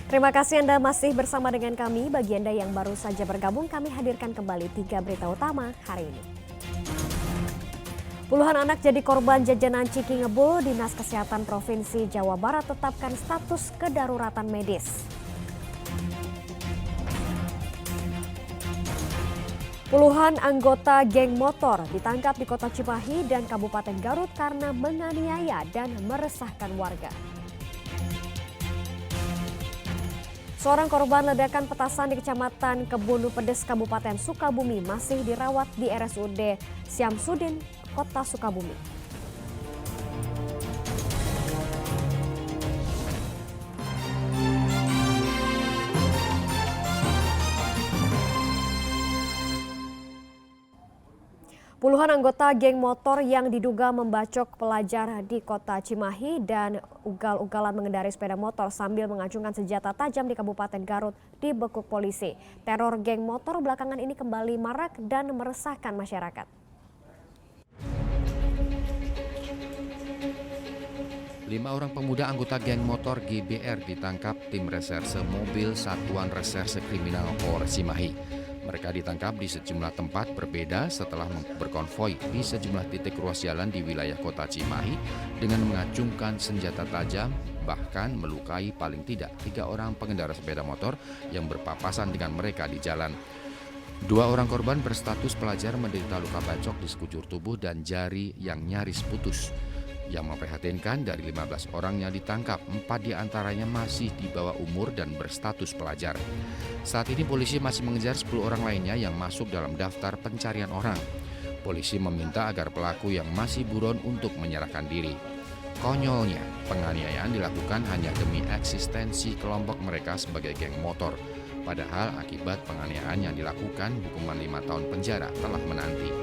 Terima kasih Anda masih bersama dengan kami. Bagi Anda yang baru saja bergabung, kami hadirkan kembali 3 berita utama hari ini. Puluhan anak jadi korban jajanan Ciki Ngebul. Dinas Kesehatan Provinsi Jawa Barat tetapkan status kedaruratan medis. Puluhan anggota geng motor ditangkap di Kota Cimahi dan Kabupaten Garut karena menganiaya dan meresahkan warga. Seorang korban ledakan petasan di Kecamatan Kebun Pedes, Kabupaten Sukabumi masih dirawat di RSUD Syamsuddin, Kota Sukabumi. Puluhan anggota geng motor yang diduga membacok pelajar di Kota Cimahi dan ugal-ugalan mengendarai sepeda motor sambil mengacungkan senjata tajam di Kabupaten Garut dibekuk polisi. Teror geng motor belakangan ini kembali marak dan meresahkan masyarakat. 5 orang pemuda anggota geng motor GBR ditangkap tim reserse mobil Satuan Reserse Kriminal Polres Cimahi. Mereka ditangkap di sejumlah tempat berbeda setelah berkonvoi di sejumlah titik ruas jalan di wilayah Kota Cimahi dengan mengacungkan senjata tajam, bahkan melukai paling tidak 3 orang pengendara sepeda motor yang berpapasan dengan mereka di jalan. 2 orang korban berstatus pelajar menderita luka bacok di sekujur tubuh dan jari yang nyaris putus. Yang memprihatinkan, dari 15 orang yang ditangkap, 4 diantaranya masih di bawah umur dan berstatus pelajar. Saat ini polisi masih mengejar 10 orang lainnya yang masuk dalam daftar pencarian orang. Polisi meminta agar pelaku yang masih buron untuk menyerahkan diri. Konyolnya, penganiayaan dilakukan hanya demi eksistensi kelompok mereka sebagai geng motor. Padahal akibat penganiayaan yang dilakukan, hukuman 5 tahun penjara telah menanti.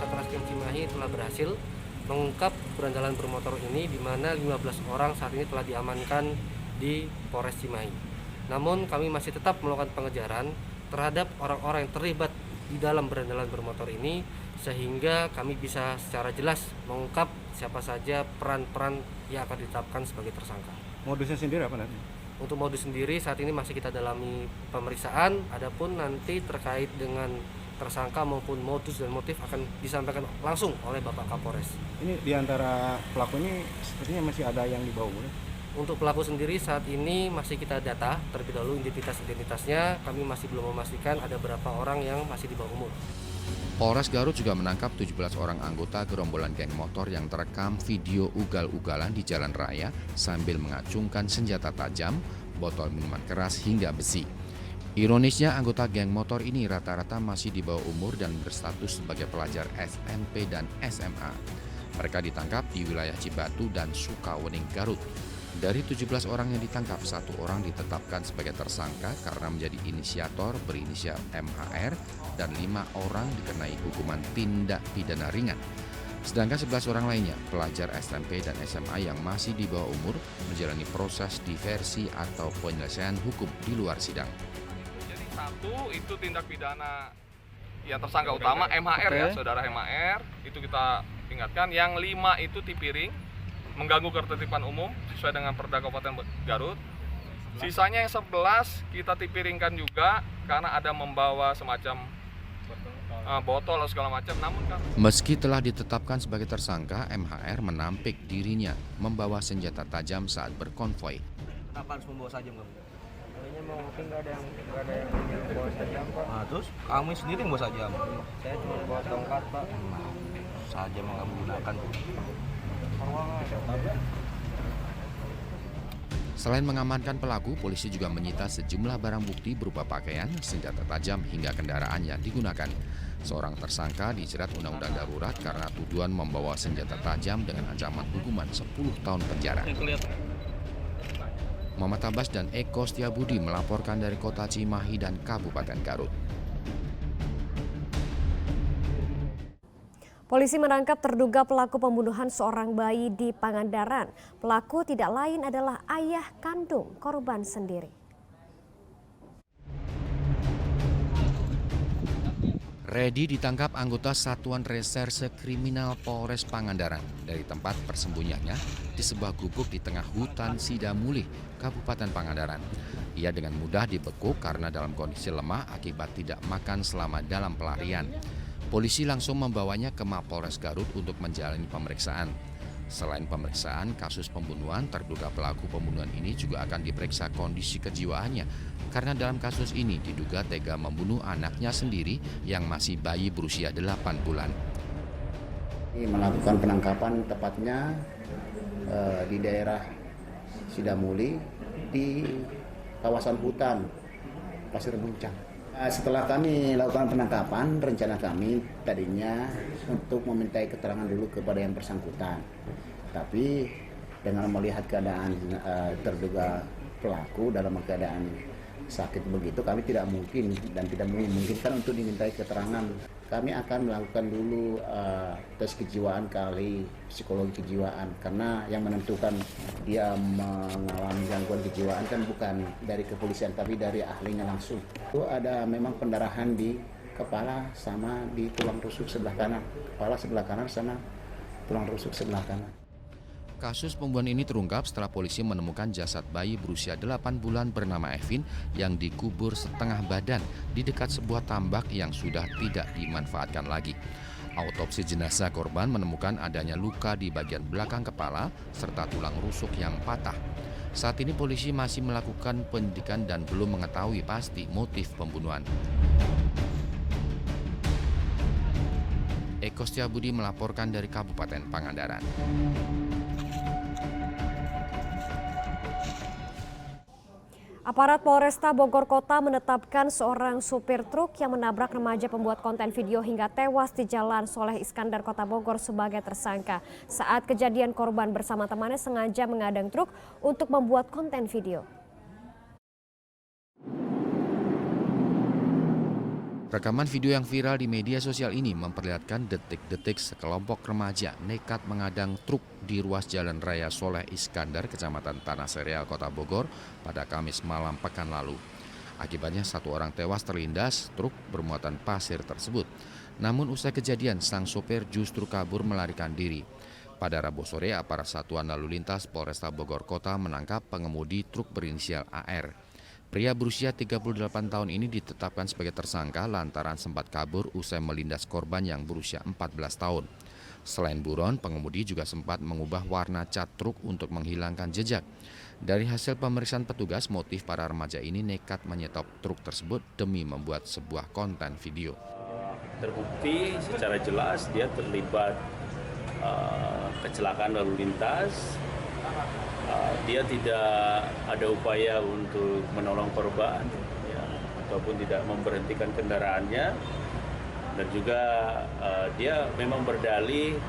Satreskrim Cimahi telah berhasil mengungkap berandalan bermotor ini, di mana 15 orang saat ini telah diamankan di Polres Cimahi. Namun kami masih tetap melakukan pengejaran terhadap orang-orang yang terlibat di dalam berandalan bermotor ini, sehingga kami bisa secara jelas mengungkap siapa saja peran-peran yang akan ditetapkan sebagai tersangka. Modusnya sendiri apa nanti? Untuk modus sendiri saat ini masih kita dalami pemeriksaan, adapun nanti terkait dengan tersangka maupun modus dan motif akan disampaikan langsung oleh Bapak Kapolres. Ini diantara pelaku ini sepertinya masih ada yang di bawah umur. Untuk pelaku sendiri saat ini masih kita data terlebih dahulu identitasnya. Kami masih belum memastikan ada berapa orang yang masih di bawah umur. Polres Garut juga menangkap 17 orang anggota gerombolan geng motor yang terekam video ugal-ugalan di jalan raya sambil mengacungkan senjata tajam, botol minuman keras hingga besi. Ironisnya, anggota geng motor ini rata-rata masih di bawah umur dan berstatus sebagai pelajar SMP dan SMA. Mereka ditangkap di wilayah Cibatu dan Sukawening, Garut. Dari 17 orang yang ditangkap, 1 orang ditetapkan sebagai tersangka karena menjadi inisiator berinisial MHR dan 5 orang dikenai hukuman tindak pidana ringan. Sedangkan 11 orang lainnya, pelajar SMP dan SMA yang masih di bawah umur, menjalani proses diversi atau penyelesaian hukum di luar sidang. Satu itu tindak pidana yang tersangka utama MHR ya, saudara MHR, itu kita ingatkan. Yang 5 itu tipiring, mengganggu ketertiban umum sesuai dengan Perda Kabupaten Garut. Sisanya yang 11 kita tipiringkan juga karena ada membawa semacam botol atau segala macam. Namun meski telah ditetapkan sebagai tersangka, MHR menampik dirinya membawa senjata tajam saat berkonvoi. Kenapa harus membawa sajam, Bang? Kayaknya mau ngopi nggak ada yang bawa sajam, Pak. Nah, terus kami sendiri yang bawa sajam. Saya cuma bawa tongkat, Pak. Sajam yang kami gunakan. Selain mengamankan pelaku, polisi juga menyita sejumlah barang bukti berupa pakaian, senjata tajam hingga kendaraan yang digunakan. Seorang tersangka dijerat Undang-Undang Darurat karena tuduhan membawa senjata tajam dengan ancaman hukuman 10 tahun penjara. Muhammad Abbas dan Eko Setiabudi melaporkan dari Kota Cimahi dan Kabupaten Garut. Polisi menangkap terduga pelaku pembunuhan seorang bayi di Pangandaran. Pelaku tidak lain adalah ayah kandung korban sendiri. Redi ditangkap anggota Satuan Reserse Kriminal Polres Pangandaran dari tempat persembunyiannya di sebuah gubuk di tengah hutan Sidamulih, Kabupaten Pangandaran. Ia dengan mudah dibekuk karena dalam kondisi lemah akibat tidak makan selama dalam pelarian. Polisi langsung membawanya ke Mapolres Garut untuk menjalani pemeriksaan. Selain pemeriksaan kasus pembunuhan, terduga pelaku pembunuhan ini juga akan diperiksa kondisi kejiwaannya karena dalam kasus ini diduga tega membunuh anaknya sendiri yang masih bayi berusia 8 bulan. Melakukan penangkapan tepatnya di daerah Sidamuli di kawasan hutan Pasir Buncang. Setelah kami lakukan penangkapan, rencana kami tadinya untuk memintai keterangan dulu kepada yang bersangkutan. Tapi dengan melihat keadaan terduga pelaku dalam keadaan sakit begitu, kami tidak mungkin dan tidak memungkinkan untuk dimintai keterangan. Kami akan melakukan dulu tes kejiwaan kali psikologi kejiwaan, karena yang menentukan dia mengalami gangguan kejiwaan kan bukan dari kepolisian tapi dari ahlinya langsung. Itu ada memang pendarahan di kepala sama di tulang rusuk sebelah kanan, kepala sebelah kanan sama tulang rusuk sebelah kanan. Kasus pembunuhan ini terungkap setelah polisi menemukan jasad bayi berusia 8 bulan bernama Evin yang dikubur setengah badan di dekat sebuah tambak yang sudah tidak dimanfaatkan lagi. Autopsi jenazah korban menemukan adanya luka di bagian belakang kepala serta tulang rusuk yang patah. Saat ini polisi masih melakukan penyidikan dan belum mengetahui pasti motif pembunuhan. Eko Setiabudi melaporkan dari Kabupaten Pangandaran. Aparat Polresta Bogor Kota menetapkan seorang supir truk yang menabrak remaja pembuat konten video hingga tewas di Jalan Soleh Iskandar, Kota Bogor sebagai tersangka. Saat kejadian, korban bersama temannya sengaja mengadang truk untuk membuat konten video. Rekaman video yang viral di media sosial ini memperlihatkan detik-detik sekelompok remaja nekat mengadang truk di ruas Jalan Raya Soleh Iskandar, Kecamatan Tanah Serial, Kota Bogor pada Kamis malam pekan lalu. Akibatnya satu orang tewas terlindas truk bermuatan pasir tersebut. Namun usai kejadian, sang sopir justru kabur melarikan diri. Pada Rabu sore, aparat Satuan Lalu Lintas Polresta Bogor Kota menangkap pengemudi truk berinisial AR. Pria berusia 38 tahun ini ditetapkan sebagai tersangka lantaran sempat kabur usai melindas korban yang berusia 14 tahun. Selain buron, pengemudi juga sempat mengubah warna cat truk untuk menghilangkan jejak. Dari hasil pemeriksaan petugas, motif para remaja ini nekat menyetop truk tersebut demi membuat sebuah konten video. Terbukti secara jelas dia terlibat kecelakaan lalu lintas. Dia tidak ada upaya untuk menolong korban, ya, ataupun tidak memberhentikan kendaraannya, dan juga dia memang berdalih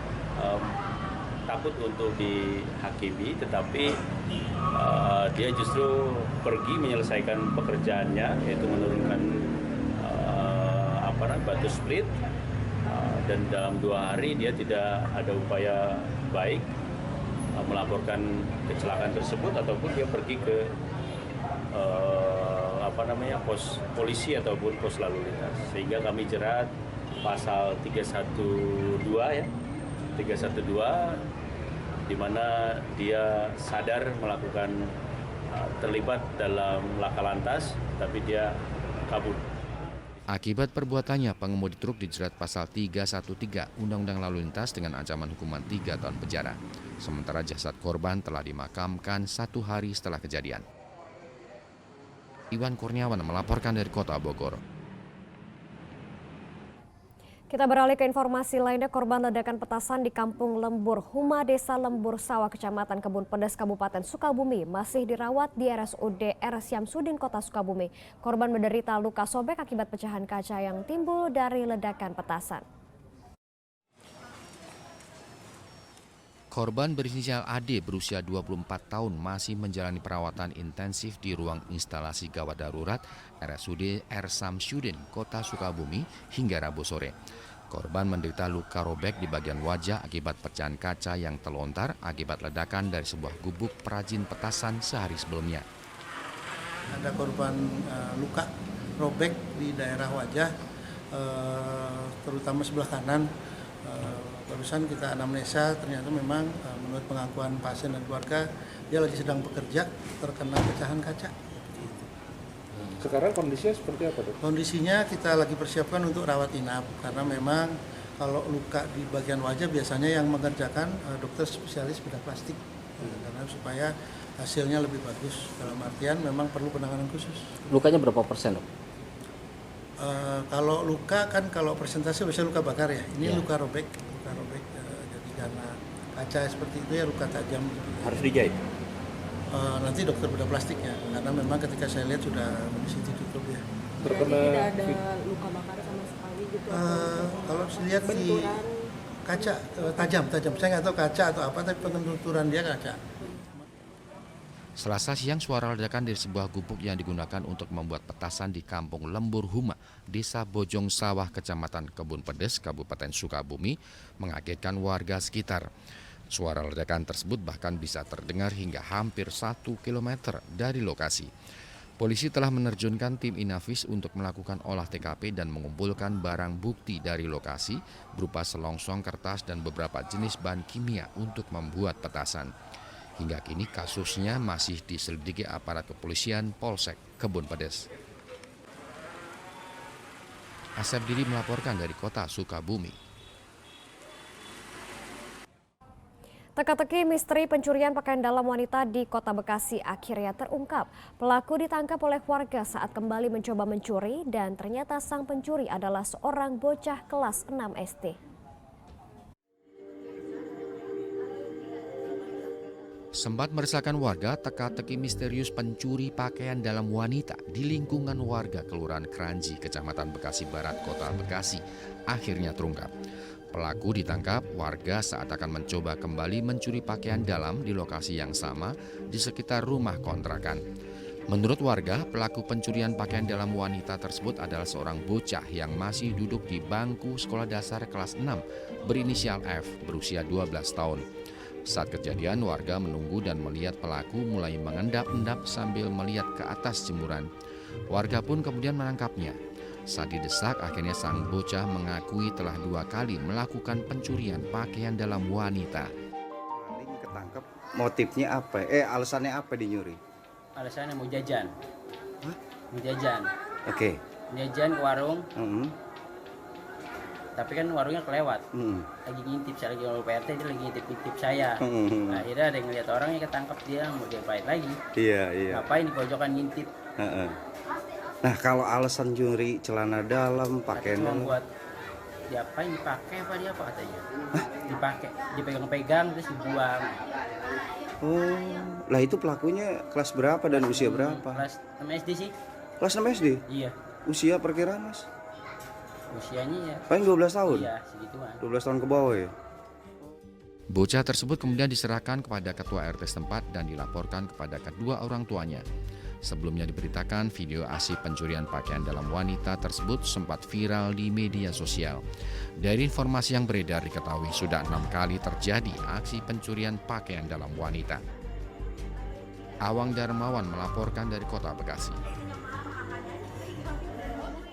takut untuk dihakimi, tetapi dia justru pergi menyelesaikan pekerjaannya, yaitu menurunkan batu split, dan dalam 2 hari dia tidak ada upaya baik melaporkan kecelakaan tersebut ataupun dia pergi ke pos polisi ataupun pos lalu lintas, sehingga kami jerat pasal 312 ya 312, di mana dia sadar melakukan terlibat dalam laka lantas tapi dia kabur. Akibat perbuatannya, pengemudi truk dijerat pasal 313 Undang-Undang Lalu Lintas dengan ancaman hukuman 3 tahun penjara. Sementara jasad korban telah dimakamkan 1 hari setelah kejadian. Iwan Kurniawan melaporkan dari Kota Bogor. Kita beralih ke informasi lainnya. Korban ledakan petasan di Kampung Lembur, Huma, Desa Lembur Sawah, Kecamatan Kebun Pedas, Kabupaten Sukabumi masih dirawat di RSUD R. Syamsuddin, Kota Sukabumi. Korban menderita luka sobek akibat pecahan kaca yang timbul dari ledakan petasan. Korban berinisial AD berusia 24 tahun masih menjalani perawatan intensif di ruang instalasi gawat darurat RSUD R. Syamsuddin, Kota Sukabumi hingga Rabu sore. Korban menderita luka robek di bagian wajah akibat pecahan kaca yang terlontar akibat ledakan dari sebuah gubuk perajin petasan sehari sebelumnya. Ada korban luka robek di daerah wajah terutama sebelah kanan. Barusan kita anamnesa, ternyata memang menurut pengakuan pasien dan keluarga dia lagi sedang bekerja terkena pecahan kaca. Sekarang kondisinya seperti apa, Dok? Kondisinya kita lagi persiapkan untuk rawat inap karena memang kalau luka di bagian wajah biasanya yang mengerjakan dokter spesialis bedah plastik karena supaya hasilnya lebih bagus. Dalam artian memang perlu penanganan khusus. Lukanya berapa persen, Dok? Kalau luka kan kalau persentase biasanya luka bakar ya. Ini Ya. luka robek. Jadi karena kaca seperti itu ya luka tajam. Harus dijahit? Nanti dokter bedah plastiknya karena memang ketika saya lihat sudah kondisi ditutup ya. Berarti tidak ada luka bakar sama sekali gitu? Kalau lihat di kaca tajam. Saya nggak tahu kaca atau apa, tapi pengenturan dia kaca. Selasa siang suara ledakan dari sebuah gubuk yang digunakan untuk membuat petasan di Kampung Lembur Huma, Desa Bojong Sawah, Kecamatan Kebun Pedes, Kabupaten Sukabumi, mengagetkan warga sekitar. Suara ledakan tersebut bahkan bisa terdengar hingga hampir 1 km dari lokasi. Polisi telah menerjunkan tim Inavis untuk melakukan olah TKP dan mengumpulkan barang bukti dari lokasi berupa selongsong kertas dan beberapa jenis bahan kimia untuk membuat petasan. Hingga kini kasusnya masih diselidiki aparat kepolisian Polsek Kebun Pedes. Asep Diri melaporkan dari kota Sukabumi. Teka-teki misteri pencurian pakaian dalam wanita di Kota Bekasi akhirnya terungkap. Pelaku ditangkap oleh warga saat kembali mencoba mencuri dan ternyata sang pencuri adalah seorang bocah kelas 6 SD. Sempat meresahkan warga, teka-teki misterius pencuri pakaian dalam wanita di lingkungan warga Kelurahan Kranji, Kecamatan Bekasi Barat, Kota Bekasi, akhirnya terungkap. Pelaku ditangkap warga saat akan mencoba kembali mencuri pakaian dalam di lokasi yang sama di sekitar rumah kontrakan. Menurut warga, pelaku pencurian pakaian dalam wanita tersebut adalah seorang bocah yang masih duduk di bangku sekolah dasar kelas 6 berinisial F berusia 12 tahun. Saat kejadian, warga menunggu dan melihat pelaku mulai mengendap-endap sambil melihat ke atas jemuran. Warga pun kemudian menangkapnya. Saat didesak, akhirnya sang bocah mengakui telah 2 kali melakukan pencurian pakaian dalam wanita. Maling ketangkep, motifnya apa? Alasannya apa di nyuri? Alasannya mau jajan. Hah? Mau jajan. Oke. Jajan ke warung. Tapi kan warungnya kelewat. Lagi ngintip, saya lagi ngomong PRT, dia lagi ngintip saya. Nah, akhirnya ada yang ngeliat orangnya ketangkep, dia mau diapain lagi. Iya. Ngapain di pojokan ngintip. Nah, kalau alasan nyuri celana dalam, pakaian dalam, buat diapain, dipakai apa katanya. Dipakai, dipegang-pegang terus dibuang. Oh, lah itu pelakunya kelas berapa dan usia berapa? Kelas 6 SD sih. Kelas 6 SD? Iya. Usia perkiraan, Mas? Usianya ya. Paling 12 tahun? Iya, segituan. 12 tahun ke bawah ya? Bocah tersebut kemudian diserahkan kepada ketua RT setempat dan dilaporkan kepada kedua orang tuanya. Sebelumnya diberitakan video aksi pencurian pakaian dalam wanita tersebut sempat viral di media sosial. Dari informasi yang beredar diketahui sudah 6 kali terjadi aksi pencurian pakaian dalam wanita. Awang Darmawan melaporkan dari Kota Bekasi.